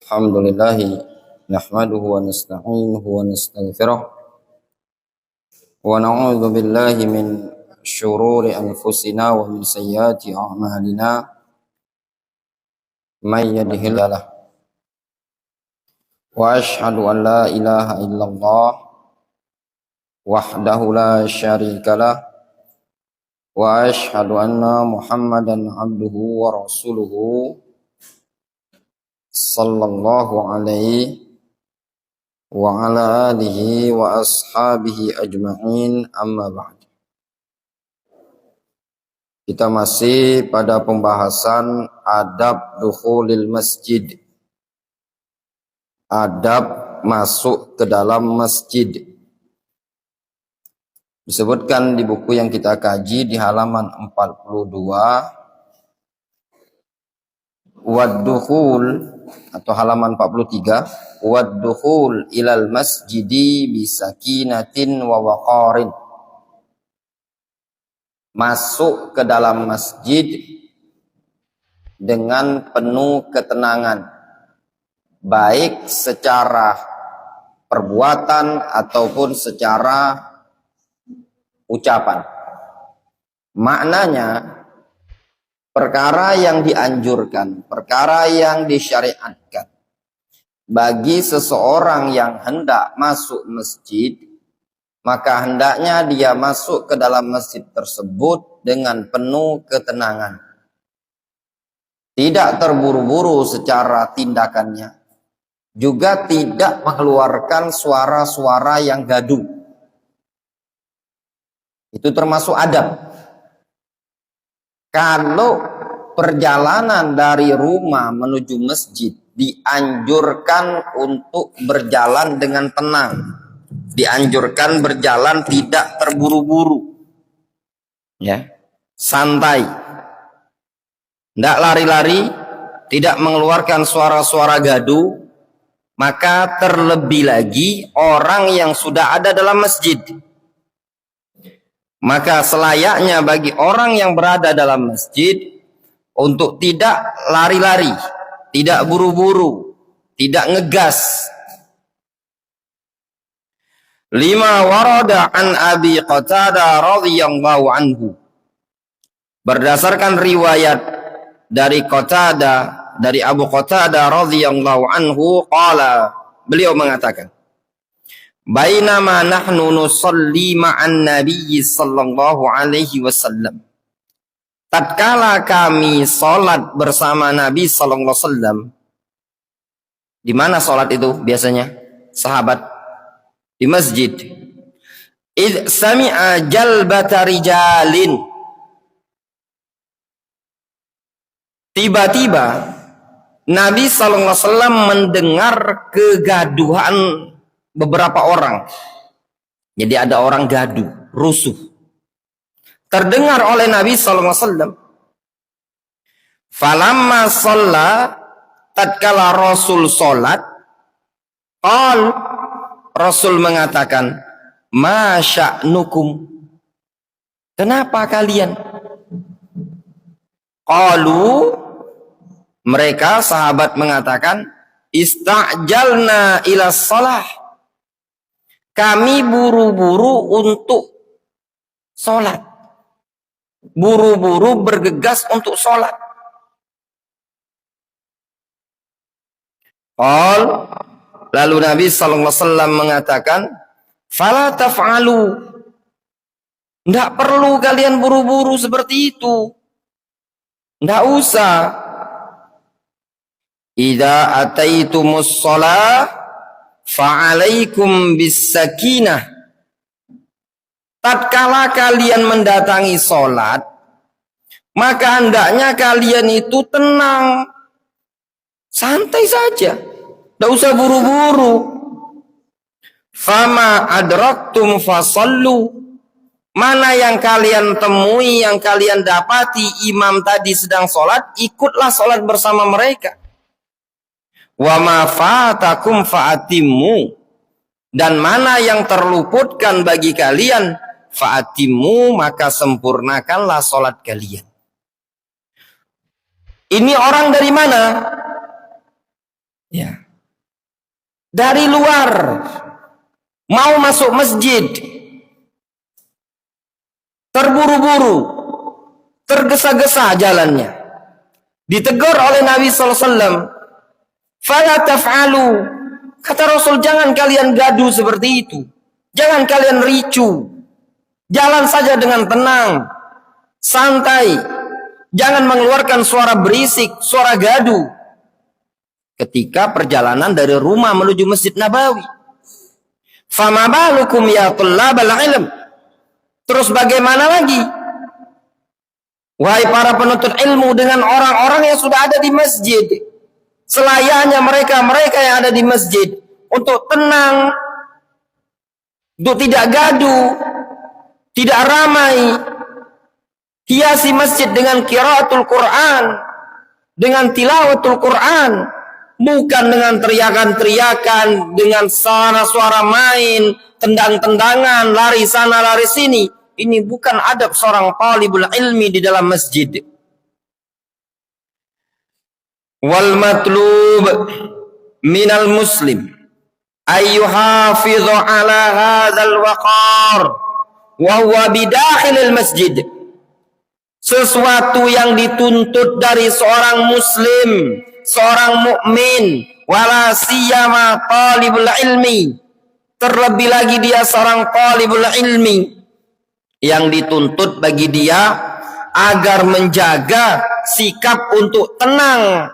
Alhamdulillah nahmaduhu wa nasta'inuhu wa nastaghfiruh wa na'udzu billahi min syururi anfusina wa min sayyiati a'malina may yahdihillahu wa asyhadu an la ilaha illallah wahdahu la syarikalah wa asyhadu anna Muhammadan abduhu wa rasuluhu sallallahu alaihi wa ala alihi wa ashabihi ajma'in, amma ba'd. Kita masih pada pembahasan adab dukhulil masjid, adab masuk ke dalam masjid. Disebutkan di buku yang kita kaji di halaman 42, wad-dukhul atau halaman 43, wad-dukhul ilal masjidi bisakinatin wa waqarin. Masuk ke dalam masjid dengan penuh ketenangan, baik secara perbuatan ataupun secara ucapan. Maknanya, perkara yang dianjurkan, perkara yang disyariatkan bagi seseorang yang hendak masuk masjid, maka hendaknya dia masuk ke dalam masjid tersebut dengan penuh ketenangan. Tidak terburu-buru secara tindakannya, juga tidak mengeluarkan suara-suara yang gaduh. Itu termasuk adab. Kalau perjalanan dari rumah menuju masjid dianjurkan untuk berjalan dengan tenang, dianjurkan berjalan tidak terburu-buru, ya, santai, tidak lari-lari, tidak mengeluarkan suara-suara gaduh, maka terlebih lagi orang yang sudah ada dalam masjid. Maka selayaknya bagi orang yang berada dalam masjid untuk tidak lari-lari, tidak buru-buru, tidak ngegas. Lima warada an Abi Qatadah radhiyallahu anhu. Berdasarkan riwayat dari Qatadah, dari Abu Qatadah radhiyallahu anhu, qala, beliau mengatakan, bainama nahnu nusalli ma'an nabiyyi sallallahu alaihi wasallam. Tatkala kami salat bersama Nabi sallallahu alaihi wasallam. Di mana salat itu biasanya? Sahabat di masjid. Id sami'a jalbata rijalin. Tiba-tiba Nabi sallallahu alaihi wasallam mendengar kegaduhan beberapa orang. Jadi ada orang gaduh, rusuh. Terdengar oleh Nabi SAW. Falamma shalla, tatkala Rasul salat, Rasul mengatakan, ma sya'nukum, kenapa kalian? Qalu, mereka sahabat mengatakan, ista'jalna ila shalah, kami buru-buru untuk sholat. Buru-buru bergegas untuk sholat. Lalu Nabi SAW mengatakan, fala taf'alu, tidak perlu kalian buru-buru seperti itu. Tidak usah. Idza ataitumus shalah fa'alaikum bis-sakinah. Tatkala kalian mendatangi sholat, maka hendaknya kalian itu tenang, santai saja, tidak usah buru-buru. Fama adraktum fasallu, mana yang kalian temui, yang kalian dapati imam tadi sedang sholat, ikutlah sholat bersama mereka. Wa ma fatakum fa'atimmu, dan mana yang terluputkan bagi kalian, fa'atimmu, maka sempurnakanlah sholat kalian. Ini orang dari mana? Ya. Dari luar mau masuk masjid, terburu-buru, tergesa-gesa jalannya. Ditegur oleh Nabi SAW. Fala taf'alu. Kata Rasul, jangan kalian gaduh seperti itu. Jangan kalian ricu. Jalan saja dengan tenang, santai. Jangan mengeluarkan suara berisik, suara gaduh. Ketika perjalanan dari rumah menuju Masjid Nabawi. Fama balukum ya tullabal ilm. Terus bagaimana lagi? Wahai para penuntut ilmu, dengan orang-orang yang sudah ada di masjid. Selayaknya mereka yang ada di masjid untuk tenang, untuk tidak gaduh, tidak ramai. Hiasi masjid dengan qiraatul Quran, dengan tilawatul Quran, bukan dengan teriakan-teriakan, dengan suara-suara main, tendang-tendangan, lari sana lari sini. Ini bukan adab seorang talibul ilmi di dalam masjid. Wal matlub minal muslim ayyuhafidhu ala hadzal waqar wa huwa bidakhilil masjid. Sesuatu yang dituntut dari seorang muslim, seorang mukmin, wala siyama talibul ilmi, terlebih lagi dia seorang talibul ilmi, yang dituntut bagi dia agar menjaga sikap untuk tenang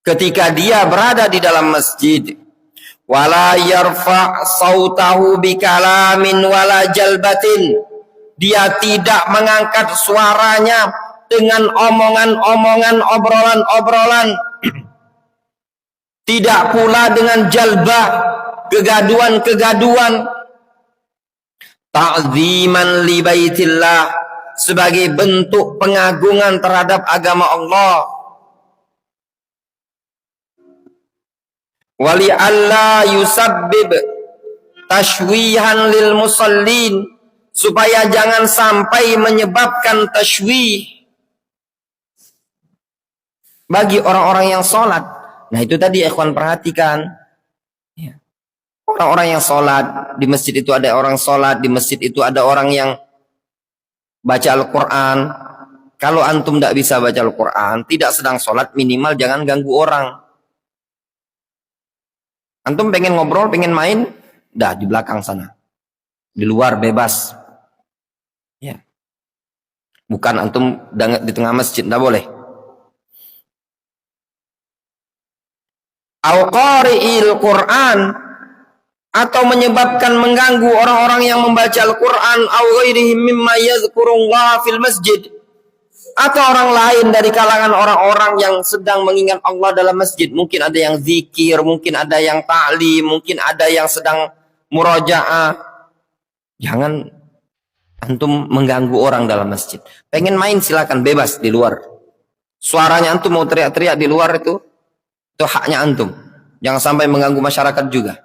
ketika dia berada di dalam masjid. Wala yarfa' sautahu bikalamin wala jalbatin. Dia tidak mengangkat suaranya dengan omongan-omongan, obrolan-obrolan. Tidak pula dengan jalbah, kegaduan-kegaduan. Ta'ziman li baitillah, sebagai bentuk pengagungan terhadap agama Allah. Wali alla yusabbib tashwihan lil musallin, supaya jangan sampai menyebabkan tashwih bagi orang-orang yang sholat. Nah itu tadi ikhwan perhatikan. Orang-orang yang sholat, di masjid itu ada orang sholat, di masjid itu ada orang yang baca Al-Quran. Kalau antum tidak bisa baca Al-Quran, tidak sedang sholat, minimal jangan ganggu orang. Antum pengen ngobrol, pengen main, dah di belakang sana. Di luar bebas. Ya. Bukan antum di tengah masjid, tidak boleh. Al-Qari'il Quran, atau menyebabkan mengganggu orang-orang yang membaca Al-Quran, aw ghairihim mimma yadhkurullah fil masjid, atau orang lain dari kalangan orang-orang yang sedang mengingat Allah dalam masjid. Mungkin ada yang zikir, mungkin ada yang ta'lim, mungkin ada yang sedang murajaah. Jangan antum mengganggu orang dalam masjid. Pengen main silakan, bebas di luar. Suaranya antum mau teriak-teriak di luar itu haknya antum. Jangan sampai mengganggu masyarakat juga.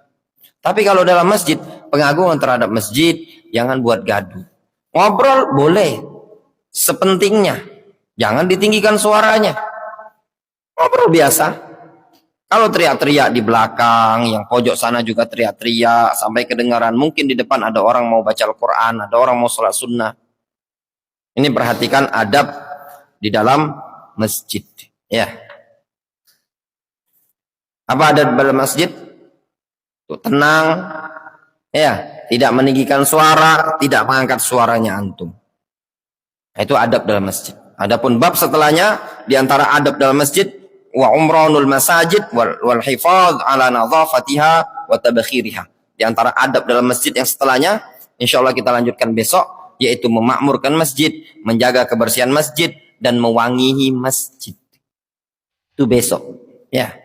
Tapi kalau dalam masjid, pengagungan terhadap masjid, jangan buat gaduh. Ngobrol boleh, sepentingnya. Jangan ditinggikan suaranya. Ngobrol biasa. Kalau teriak-teriak di belakang, yang pojok sana juga teriak-teriak, sampai kedengaran. Mungkin di depan ada orang mau baca Al-Quran, ada orang mau sholat sunnah. Ini perhatikan adab di dalam masjid. Ya. Apa adab dalam masjid? Tenang, ya, tidak meninggikan suara, tidak mengangkat suaranya antum. Itu adab dalam masjid. Adapun bab setelahnya, di antara adab dalam masjid, wa umranul masajid wal hifadz ala nadhafatiha wa tabkhiriha. Di antara adab dalam masjid yang setelahnya, insyaallah kita lanjutkan besok, yaitu memakmurkan masjid, menjaga kebersihan masjid, dan mewangihi masjid. Itu besok, ya.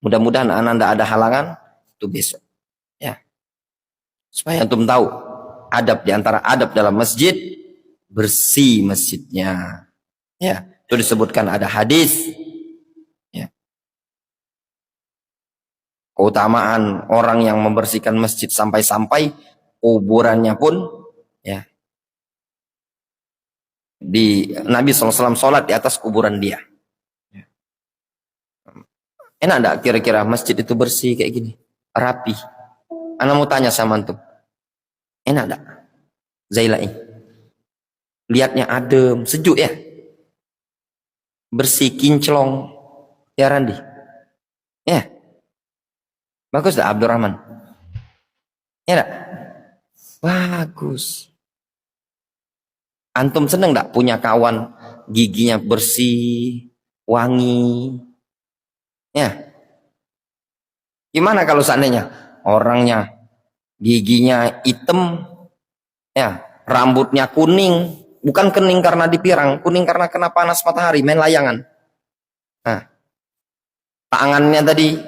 Mudah-mudahan anda ada halangan. Itu besok, ya, supaya antum tahu adab, di antara adab dalam masjid, bersih masjidnya, ya. Itu disebutkan ada hadis, ya, keutamaan orang yang membersihkan masjid sampai-sampai kuburannya pun, ya, di Nabi SAW sholat di atas kuburan dia. Enak enggak kira-kira masjid itu bersih kayak gini? Rapi. Ana mau tanya sama antum. Enak enggak? Zailai. Lihatnya adem, sejuk ya? Bersih, kinclong. Ya Randi? Ya? Bagus enggak Abdurrahman? Ya enggak? Bagus. Antum seneng enggak punya kawan giginya bersih, wangi? Ya? Gimana kalau seandainya orangnya giginya hitam, ya, rambutnya kuning, bukan kening karena dipirang, kuning karena kena panas matahari, main layangan. Nah, tangannya tadi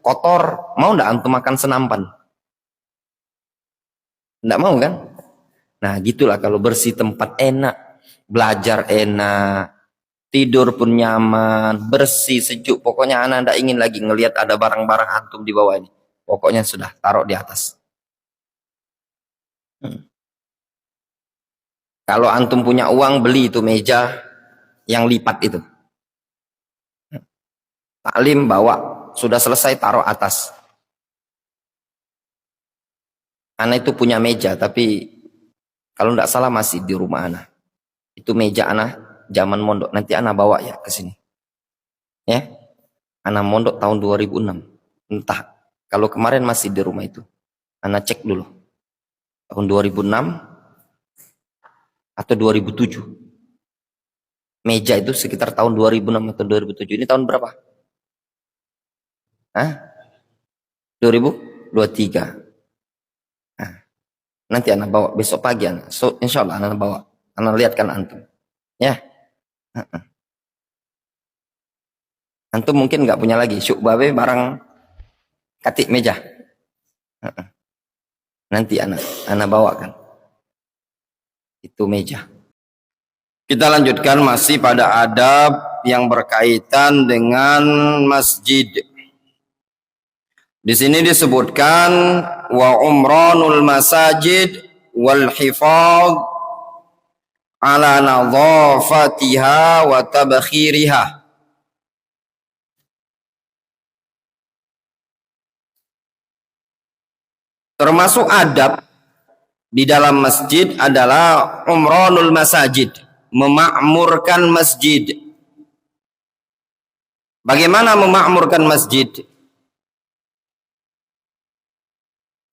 kotor, mau ndak antum makan senampan? Ndak mau kan? Nah, gitulah kalau bersih tempat enak, belajar enak, tidur pun nyaman, bersih, sejuk. Pokoknya anak ndak ingin lagi ngelihat ada barang-barang antum di bawah ini. Pokoknya sudah taruh di atas. Kalau antum punya uang, beli itu meja yang lipat itu. Taklim bawa, sudah selesai taruh atas. Ana itu punya meja, tapi kalau tidak salah masih di rumah Ana. Itu meja Ana zaman mondok. Nanti Ana bawa ya ke sini. Ya, Ana mondok tahun 2006. Entah, kalau kemarin masih di rumah itu. Ana cek dulu. Tahun 2006 atau 2007. Meja itu sekitar tahun 2006 atau 2007. Ini tahun berapa? Hah? 2023. Nah, nanti anak bawa besok pagi anak. So, insya Allah anak bawa. Anak lihatkan antum. Ya. Antum mungkin nggak punya lagi. Syukbabe barang katik meja. Nanti anak bawakan. Itu meja. Kita lanjutkan masih pada adab yang berkaitan dengan masjid. Di sini disebutkan wa umranul masajid wal hifadz ala nadhafatiha wa tabkhiriha. Termasuk adab di dalam masjid adalah umranul masajid, memakmurkan masjid. Bagaimana memakmurkan masjid?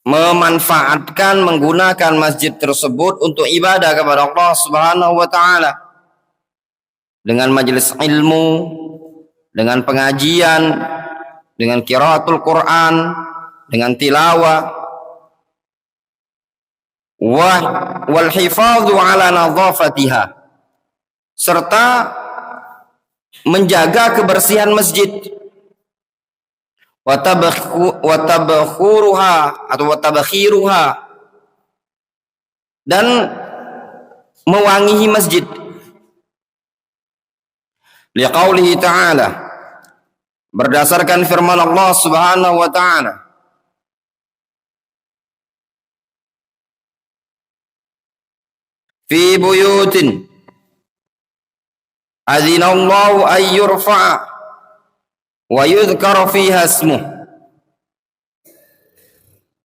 Memanfaatkan, menggunakan masjid tersebut untuk ibadah kepada Allah Subhanahu wa taala. Dengan majelis ilmu, dengan pengajian, dengan qiraatul Quran, dengan tilawah. Wal hifadzu ala nadhafatiha, serta menjaga kebersihan masjid. Wa tabkhuruha atau wa tabkhiruha, dan mewangihi masjid. Liqaulihi ta'ala, berdasarkan firman Allah Subhanahu wa ta'ala, fi buyutin adzinallahu an yurfa'a wa yudhkara fiha ismuh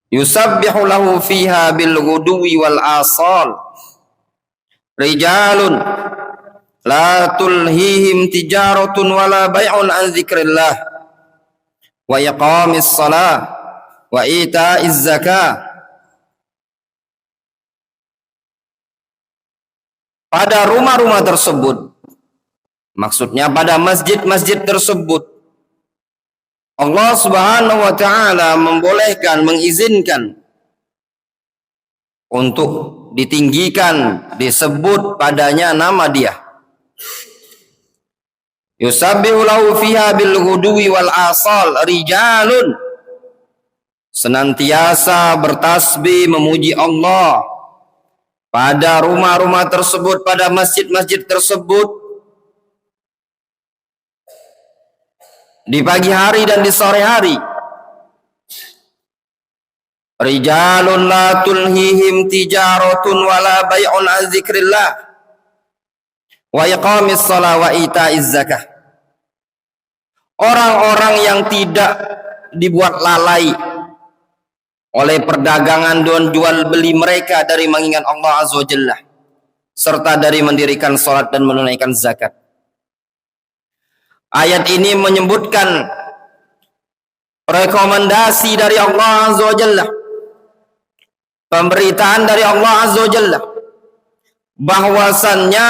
yusabbihu lahu fiha bil ghuduwi wal asal rijalun la tulhihim tijaratun wala bai'un an dzikrillah wa iqamis shalah wa ita'iz zakah. Pada rumah-rumah tersebut, maksudnya pada masjid-masjid tersebut, Allah Subhanahu wa ta'ala membolehkan, mengizinkan untuk ditinggikan, disebut padanya nama dia. Yusabbihu lahu fiha bil ghuduwi wal asal rijalun, senantiasa bertasbih memuji Allah pada rumah-rumah tersebut, pada masjid-masjid tersebut, di pagi hari dan di sore hari. Rijalun la tulhihim tijaratun wala bai'un an dzikrillah wa iqamis shalah wa ita'iz zakah. orang-orang yang tidak dibuat lalai oleh perdagangan dan jual beli mereka dari mengingat Allah Azza wa Jalla, serta dari mendirikan salat dan menunaikan zakat. Ayat ini menyebutkan rekomendasi dari Allah Azza wa Jalla, pemberitaan dari Allah Azza wa Jalla, bahwasannya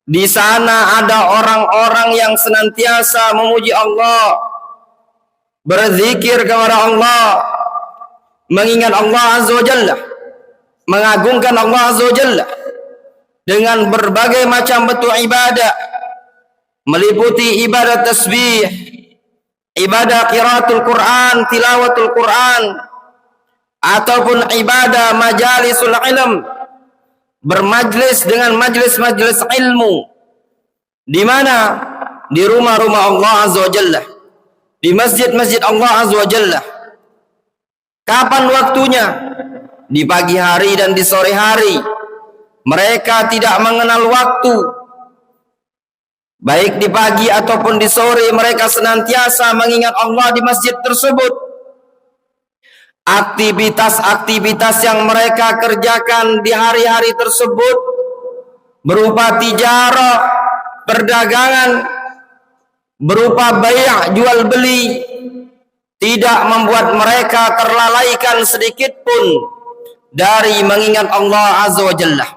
di sana ada orang-orang yang senantiasa memuji Allah, berzikir kepada Allah, mengingat Allah Azza wa Jalla, mengagungkan Allah Azza wa Jalla dengan berbagai macam bentuk ibadah, meliputi ibadah tasbih, ibadah qiraatul Quran, tilawatul Quran, ataupun ibadah majalisul ilm, bermajlis dengan majlis-majlis ilmu. Di mana? Di rumah-rumah Allah Azza wa Jalla, di masjid-masjid Allah Azza wa Jalla. Kapan waktunya? Di pagi hari dan di sore hari. Mereka tidak mengenal waktu. Baik di pagi ataupun di sore, mereka senantiasa mengingat Allah di masjid tersebut. Aktivitas-aktivitas yang mereka kerjakan di hari-hari tersebut berupa tijarah, perdagangan, berupa bai', jual beli, tidak membuat mereka terlalaikan sedikit pun dari mengingat Allah Azza wa Jalla.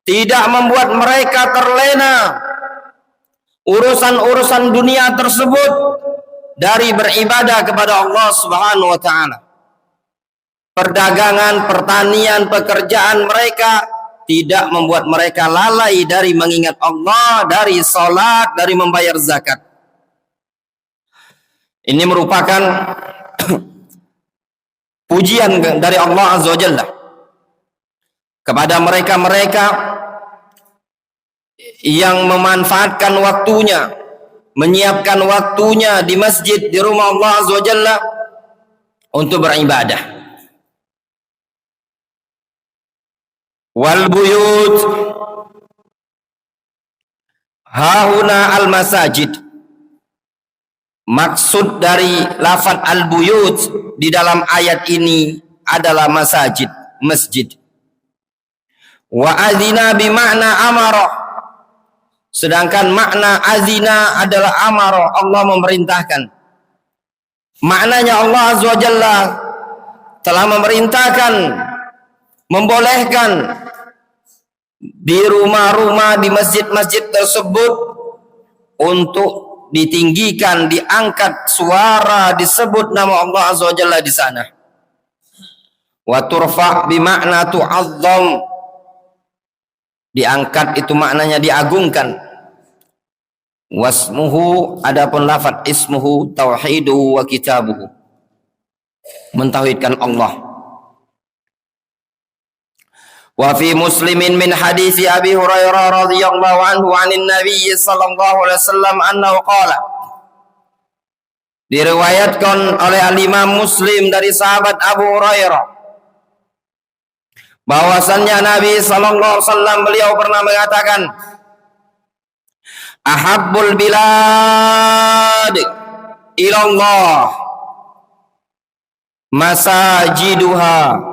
Tidak membuat mereka terlena urusan-urusan dunia tersebut dari beribadah kepada Allah Subhanahu wa taala. Perdagangan, pertanian, pekerjaan mereka tidak membuat mereka lalai dari mengingat Allah, dari salat, dari membayar zakat. Ini merupakan pujian dari Allah Azza wa Jalla kepada mereka-mereka yang memanfaatkan waktunya, menyiapkan waktunya di masjid, di rumah Allah Azza wa Jalla untuk beribadah. Wal buyut hahuna al masajid. Maksud dari lafaz al-buyut di dalam ayat ini adalah masajid, masjid. Wa azina bimakna amara. Sedangkan makna azina adalah amara, Allah memerintahkan. Maknanya Allah Azza wa Jalla telah memerintahkan, membolehkan di rumah-rumah, di masjid-masjid tersebut untuk ditinggikan, diangkat suara, disebut nama Allah Azza wa Jalla di sana. Wa turfa' bimakna tu'azzam. Diangkat itu maknanya diagungkan. Wasmuhu, adapun lafaz ismuhu tauhiduhu wa kitabuhu, mentauhidkan Allah. Wa fi Muslimin min hadis Abi Hurairah radhiyallahu anhu 'anil Nabi sallallahu alaihi wasallam annahu qala. Diriwayatkan oleh Al-Imam Muslim dari sahabat Abu Hurairah bahwasannya Nabi sallallahu alaihi wasallam beliau pernah mengatakan, ahabbul bilad ila Allah masajiduha.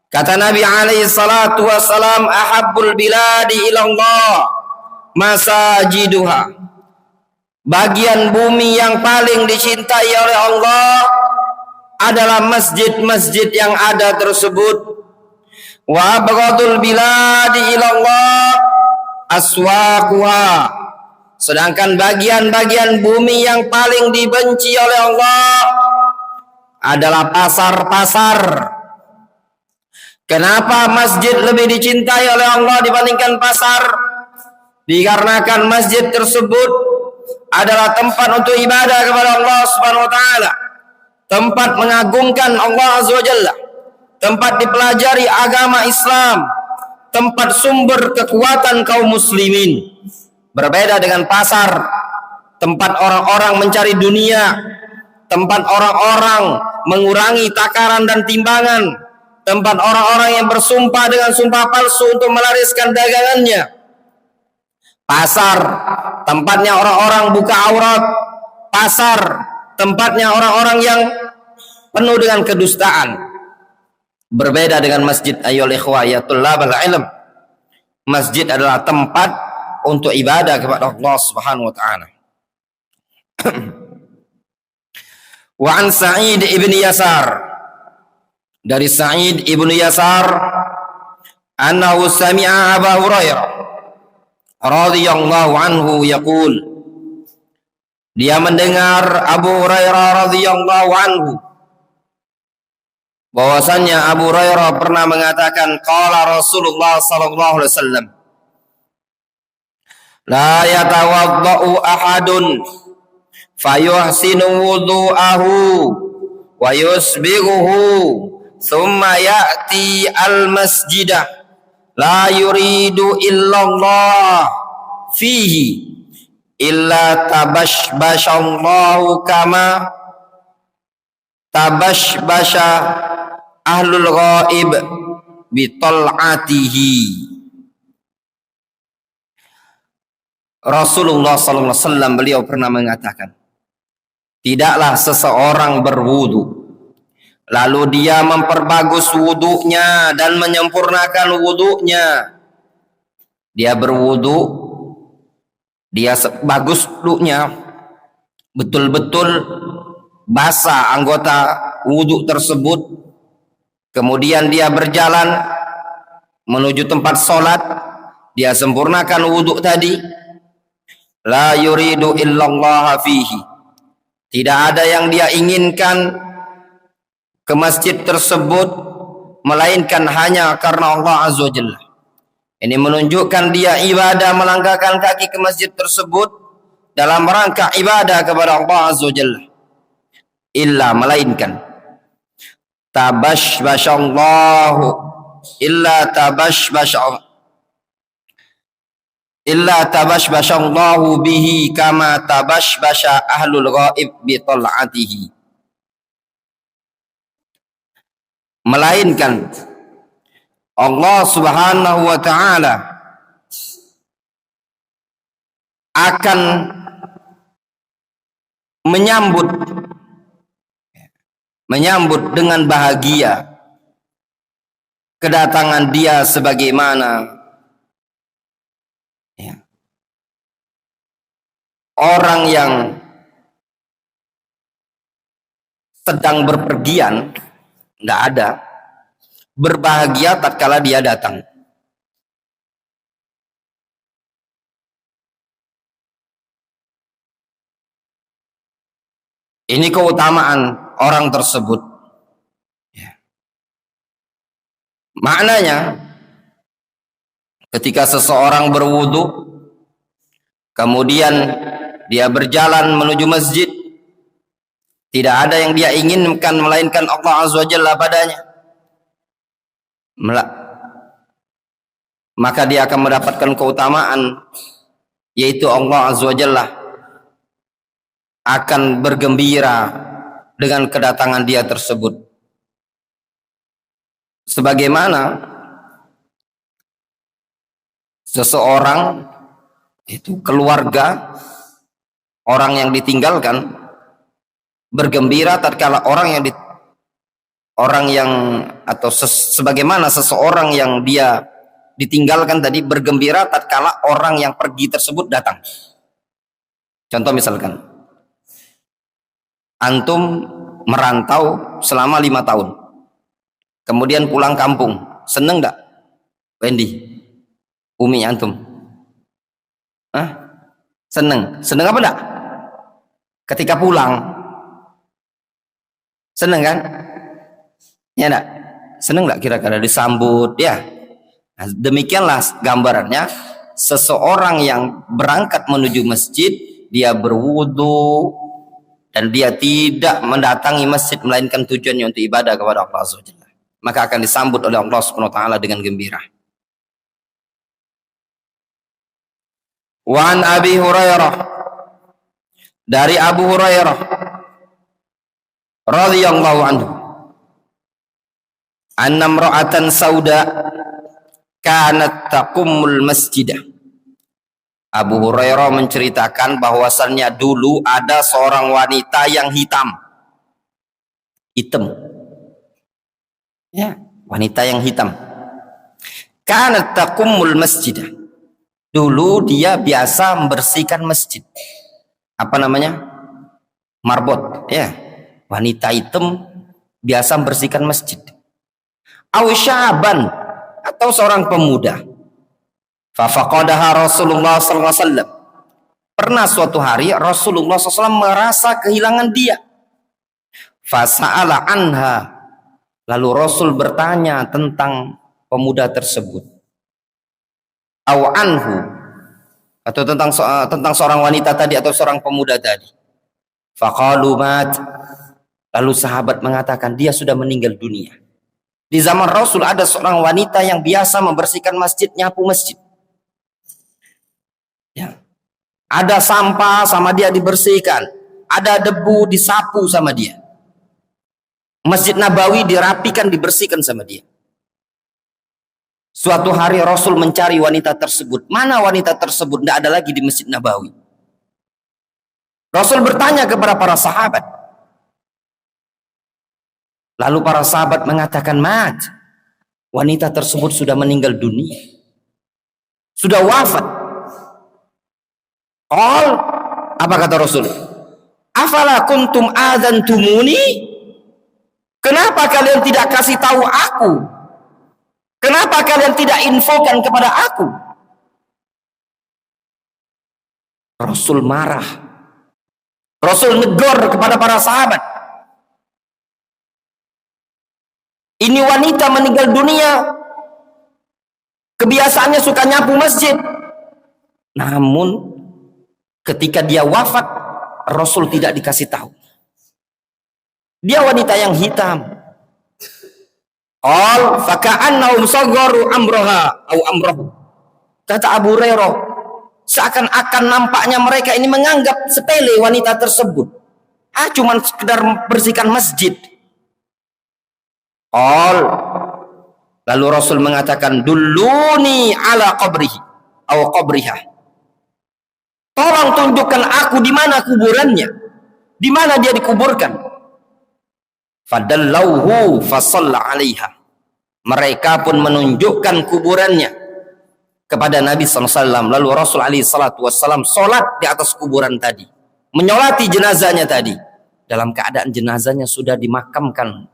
Kata Nabi alaihi salatu wassalam, ahabbul biladi ilallah masajiduha. Bagian bumi yang paling dicintai oleh Allah adalah masjid-masjid yang ada tersebut. Wa abghadul biladi ilallah aswaquha. Sedangkan bagian-bagian bumi yang paling dibenci oleh Allah adalah pasar-pasar. Kenapa masjid lebih dicintai oleh Allah dibandingkan pasar? Dikarenakan masjid tersebut adalah tempat untuk ibadah kepada Allah Subhanahu wa taala, tempat mengagungkan Allah Azza wa Jalla, tempat dipelajari agama Islam, tempat sumber kekuatan kaum muslimin. Berbeda dengan pasar, tempat orang-orang mencari dunia, tempat orang-orang mengurangi takaran dan timbangan, tempat orang-orang yang bersumpah dengan sumpah palsu untuk melariskan dagangannya. Pasar, tempatnya orang-orang buka aurat. Pasar, tempatnya orang-orang yang penuh dengan kedustaan. Berbeda dengan masjid, ayyul ikhwah ya tullabal ilm. Masjid adalah tempat untuk ibadah kepada Allah Subhanahu wa taala. Wa an Sa'id ibn Yasar, dari Sa'id ibn Yasar, annahu sami'a Abu Hurairah radhiyallahu anhu yaqul, dia mendengar Abu Hurairah radhiyallahu anhu bahwasannya Abu Hurairah pernah mengatakan, qala Rasulullah sallallahu alaihi wasallam, la yatawaddau ahadun fayuhsinu wudu'ahu wa yusbighuhu thumma ya'ti al-masjidah la yuridu illallah fihi illa tabashbashallahu kama tabashbasha ahlul ghaib bital'atihi. Rasulullah sallallahu alaihi wasallam beliau pernah mengatakan, tidaklah seseorang berwudu lalu dia memperbagus wudunya dan menyempurnakan wudunya. Dia berwudu, dia bagus wudunya, betul-betul basah anggota wudu tersebut. Kemudian dia berjalan menuju tempat sholat, dia sempurnakan wudu tadi. La yuridu illallah fihi, tidak ada yang dia inginkan ke masjid tersebut melainkan hanya karena Allah Azza wa Jalla. Ini menunjukkan dia ibadah, melangkahkan kaki ke masjid tersebut dalam rangka ibadah kepada Allah Azza wa Jalla. Illa, melainkan tabashbashallahu illa tabashbashallahu bihi kama tabashbasha ahlul ghaib bi tal'atihi, melainkan Allah Subhanahu wa taala akan menyambut dengan bahagia kedatangan dia sebagaimana orang yang sedang berpergian, tidak ada, berbahagia tatkala dia datang. Ini keutamaan orang tersebut. Maknanya, ketika seseorang berwudu, kemudian dia berjalan menuju masjid, tidak ada yang dia inginkan melainkan Allah Azza wa Jalla padanya, maka dia akan mendapatkan keutamaan, yaitu Allah Azza wa Jalla akan bergembira dengan kedatangan dia tersebut. Sebagaimana seseorang, itu keluarga, orang yang ditinggalkan bergembira tatkala sebagaimana seseorang yang dia ditinggalkan tadi bergembira tatkala orang yang pergi tersebut datang. Contoh misalkan antum merantau selama 5 tahun, kemudian pulang kampung, seneng enggak Wendy, Umi antum? Seneng apa enggak? Ketika pulang seneng kan? Ya enggak? Seneng enggak kira-kira disambut ya? Nah, demikianlah gambarannya seseorang yang berangkat menuju masjid, dia berwudu dan dia tidak mendatangi masjid melainkan tujuannya untuk ibadah kepada Allah Azza wa Jalla, maka akan disambut oleh Allah Subhanahu wa taala dengan gembira. Wa an Abi Hurairah, dari Abu Hurairah radhiyallahu anhu, anna imra'atan sauda kanat taqumul masjidah Abu Hurairah menceritakan bahwasannya dulu ada seorang wanita yang hitam. Ya, wanita yang hitam. Kanat taqumul masjid. Dulu dia biasa membersihkan masjid. Apa namanya? Marbot, ya. Wanita hitam biasa membersihkan masjid. Aw syaban, atau seorang pemuda. Fafaqadaha Rasulullah sallallahu alaihi wasallam. Pernah suatu hari Rasulullah SAW merasa kehilangan dia. Fasa'ala anha. Lalu Rasul bertanya tentang pemuda tersebut. Aw anhu, atau tentang seorang wanita tadi atau seorang pemuda tadi. Faqalu mat. Lalu sahabat mengatakan dia sudah meninggal dunia. Di zaman Rasul ada seorang wanita yang biasa membersihkan masjid, nyapu masjid. Ya. Ada sampah sama dia dibersihkan, ada debu disapu sama dia. Masjid Nabawi dirapikan, dibersihkan sama dia. Suatu hari Rasul mencari wanita tersebut. Mana wanita tersebut? Tidak ada lagi di Masjid Nabawi. Rasul bertanya kepada para sahabat. Lalu para sahabat mengatakan, mat, wanita tersebut sudah meninggal dunia, sudah wafat. Qal, apa kata Rasul? Afala kuntum adzantumuni? Kenapa kalian tidak kasih tahu aku? Kenapa kalian tidak infokan kepada aku? Rasul marah. Rasul negor kepada para sahabat. Ini wanita meninggal dunia, kebiasaannya suka nyapu masjid. Namun ketika dia wafat, Rasul tidak dikasih tahu. Dia wanita yang hitam. Qal faka'annahum sagharu amraha au amrahu. Kata Abu Hurairah, seakan-akan nampaknya mereka ini menganggap sepele wanita tersebut. Cuman sekedar bersihkan masjid. Qal, lalu Rasul mengatakan, dulluni ala qabrihi au qabriha. Tolong tunjukkan aku di mana kuburannya, di mana dia dikuburkan. Fadallauhu fasalla 'alaiha. Mereka pun menunjukkan kuburannya kepada Nabi SAW. Lalu Rasul SAW sholat di atas kuburan tadi, menyolati jenazahnya tadi, dalam keadaan jenazahnya sudah dimakamkan,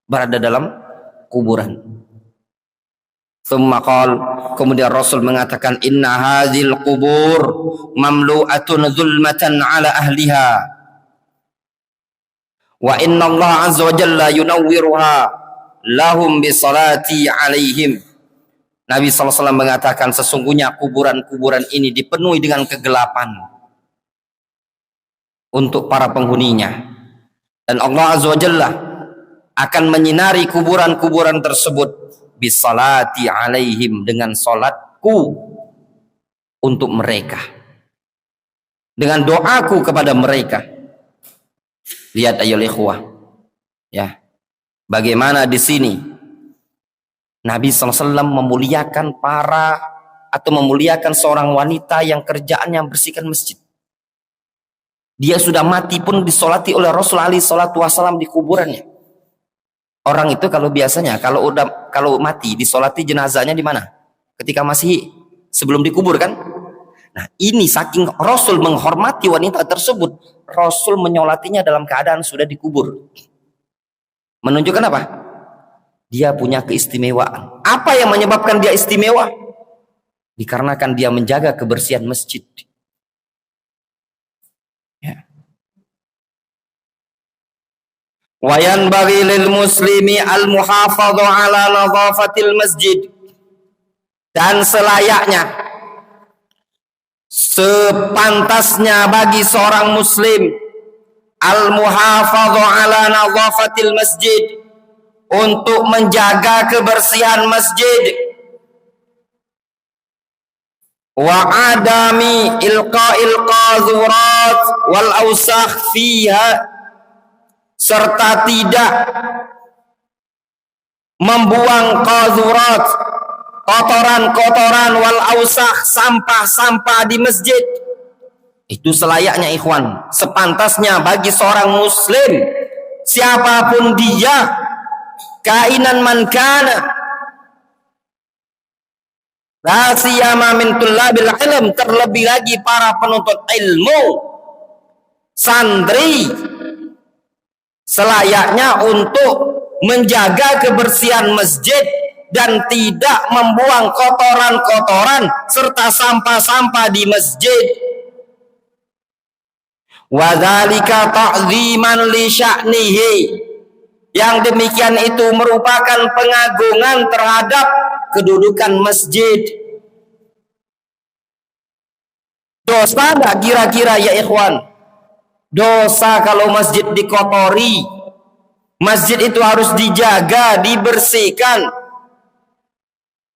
berada dalam kuburan. Kemudian Rasul mengatakan, inna hadhil qubur mamlu'atun zulmatan ala ahliha wa inna Allah azza wa jalla yunawwiruha lahum bisalati alaihim. Nabi SAW mengatakan, sesungguhnya kuburan-kuburan ini dipenuhi dengan kegelapan untuk para penghuninya, dan Allah azza wa jalla akan menyinari kuburan-kuburan tersebut bisalati alaihim, dengan salatku untuk mereka, dengan doaku kepada mereka. Lihat ayolah ikhwah, ya, bagaimana di sini Nabi SAW memuliakan memuliakan seorang wanita yang kerjaannya membersihkan masjid. Dia sudah mati pun disolati oleh Rasulullah SAW di kuburannya. Orang itu kalau biasanya kalau mati disolati jenazahnya di mana? Ketika masih sebelum dikubur kan? Nah, ini saking Rasul menghormati wanita tersebut, Rasul menyolatinya dalam keadaan sudah dikubur. Menunjukkan apa? Dia punya keistimewaan. Apa yang menyebabkan dia istimewa? Dikarenakan dia menjaga kebersihan masjid. Ya. Wa yanbaghi lil muslimi al muhafadhu ala nadhafatil masjid. Dan selayaknya, sepantasnya bagi seorang muslim al muhafadhu ala nadhafatil masjid, untuk menjaga kebersihan masjid, wa adami ilqa'il qazurat wal awsakh fiha, serta tidak membuang qazurat, kotoran-kotoran wal ausakh, sampah-sampah di masjid. Itu selayaknya ikhwan, sepantasnya bagi seorang muslim, siapapun dia, kainan man kana, la siyama min tullabil ilm, terlebih lagi para penuntut ilmu, santri, selayaknya untuk menjaga kebersihan masjid dan tidak membuang kotoran-kotoran serta sampah-sampah di masjid. Wa dzalika ta'dhiman li sya'nihi, yang demikian itu merupakan pengagungan terhadap kedudukan masjid. Dosa enggak kira-kira ya ikhwan? Dosa kalau masjid dikotori. Masjid itu harus dijaga, dibersihkan,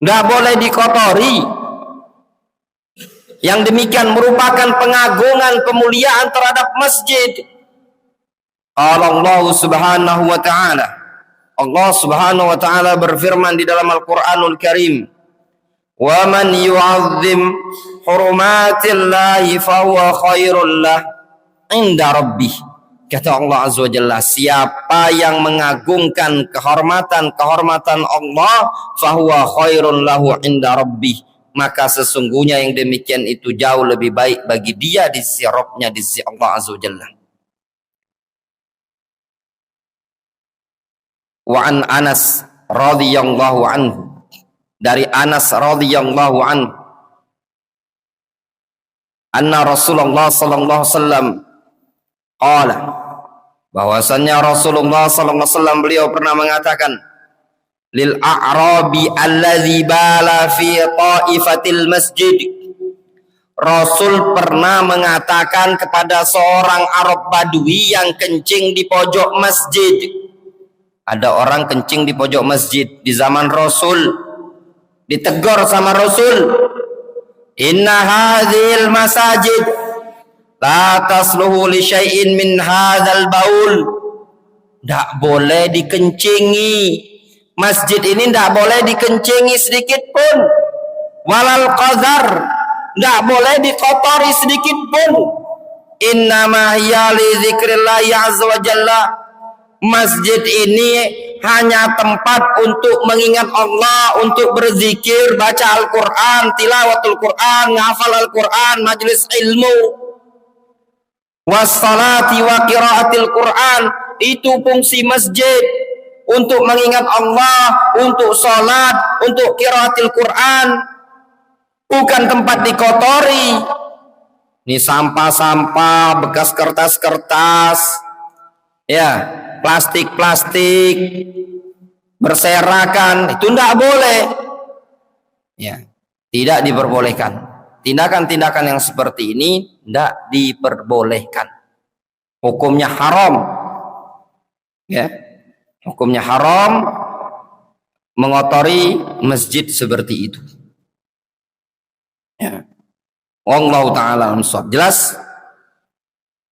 enggak boleh dikotori. Yang demikian merupakan pengagungan, pemuliaan terhadap masjid. Allah Subhanahu wa ta'ala, Allah Subhanahu wa ta'ala berfirman di dalam Al-Qur'anul Karim, "Wa man yu'azzim hurumatillahi fahuwa khairul lah inda rabbih." Kata Allah Azza wa Jalla, siapa yang mengagungkan kehormatan Allah, fahuwa khairul lahu inda rabbih, maka sesungguhnya yang demikian itu jauh lebih baik bagi dia di sisi Rabbnya, di sisi Allah Azza wa Jalla. Wa an Anas radhiyallahu anhu, dari Anas radhiyallahu anhu, anna Rasulullah sallallahu alaihi wasallam qala, bahwasannya Rasulullah sallallahu alaihi wasallam beliau pernah mengatakan, lil a'rabi alladzi bala fi ta'ifatil masjid. Rasul pernah mengatakan kepada seorang Arab Badui yang kencing di pojok masjid. Ada orang kencing di pojok masjid di zaman Rasul, ditegur sama Rasul, inna hadhil masajid la tasluhu li syai'in min hadzal baul. Tidak boleh dikencingi masjid ini, tidak boleh dikencingi sedikit pun. Walal qadar, tidak boleh dikotori sedikit pun. Innama hiya li dzikrillahi azza wa jalla. Masjid ini hanya tempat untuk mengingat Allah, untuk berzikir, baca Al-Quran, tilawatul Quran, ngafal Al-Quran, majlis ilmu, wassalati wa qiraatil Quran. Itu fungsi masjid, untuk mengingat Allah, untuk sholat, untuk qiraatil Quran, bukan tempat dikotori. Ini sampah-sampah, bekas kertas-kertas, ya, plastik-plastik berserakan, itu tidak boleh, ya, tidak diperbolehkan. Tindakan-tindakan yang seperti ini tidak diperbolehkan, hukumnya haram, ya, hukumnya haram mengotori masjid seperti itu, ya. Wallahu ta'ala a'lam. Jelas?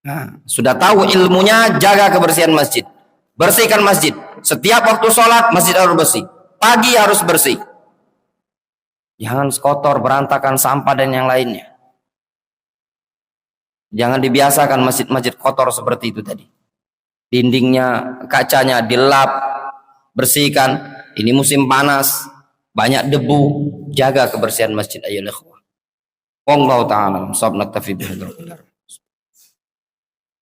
Nah, sudah tahu ilmunya, jaga kebersihan masjid. Bersihkan masjid. Setiap waktu sholat, masjid harus bersih. Pagi harus bersih. Jangan kotor, berantakan, sampah dan yang lainnya. Jangan dibiasakan masjid-masjid kotor seperti itu tadi. Dindingnya, kacanya dilap, bersihkan. Ini musim panas, banyak debu. Jaga kebersihan masjid. Ayo ikhwah. Wallahu ta'ala. Naktafi bihadzal qadar.